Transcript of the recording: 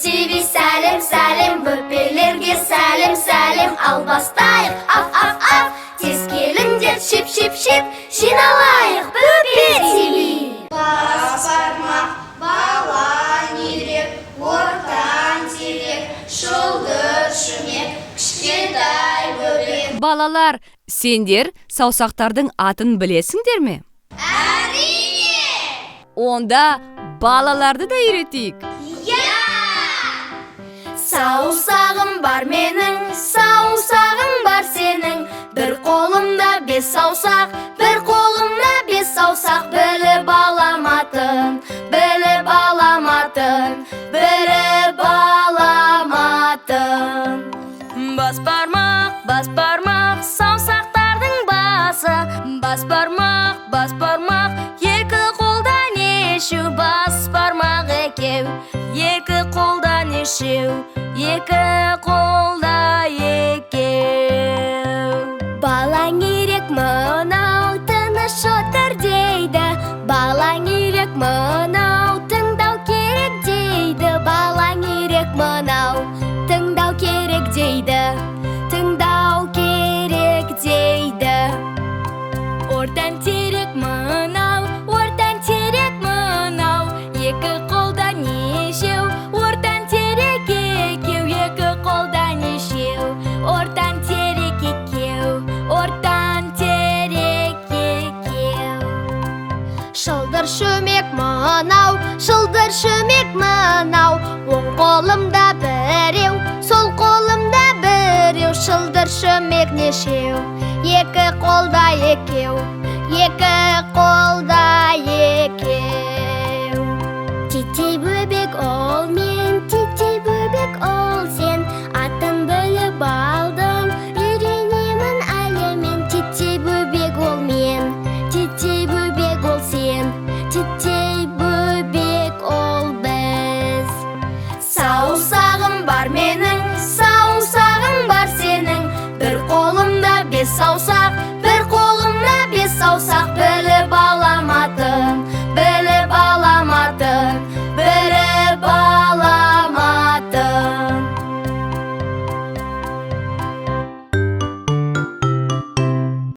ТВ сәлем сәлем, бөпелерге сәлем сәлем. Ал бастайық, аф тез келіңдер, шеп жиналайық Бөпе ТВ. Бас бармақ балаң ерек, ортан терек, шылдыр шүмек, кішкентай бөпе. Балалар, сендер саусақтардың атын білесіңдер ме? Әрине! Онда балаларды да үйретейік. Саусағым бар менің, саусағым бар сенің. Бір қолымда 5 саусақ, бір қолымда 5 саусақ. Біліп аламатын, біліп аламатын, біліп аламатын. Бас бармақ, саусақтардың басы. Бас бармақ, екі қолдан ешеу. Бас бармақ екеу, екі қолдан ешеу, екі қолда екеу. Балаң ерек мынау, тыныш отыр дейді. Балаң ерек мынау, тыңдау керек дейді. Балаң ерек мынау, тыңдау керек дейді. Тыңдау керек дейді. Ортан терек мынау, ортан терек мынау. Екі қолдан ешеу, ортан терек екеу. Екі қолдан ешеу, ортан терек екеу, ортан терек екеу. Шылдыр шөмек мынау, шылдыр шөмек мынау. Оң қолымда біреу, сол қолымда біреу. Шылдыр шөмек нешеу, екі қолда екеу, екі қолда екеу.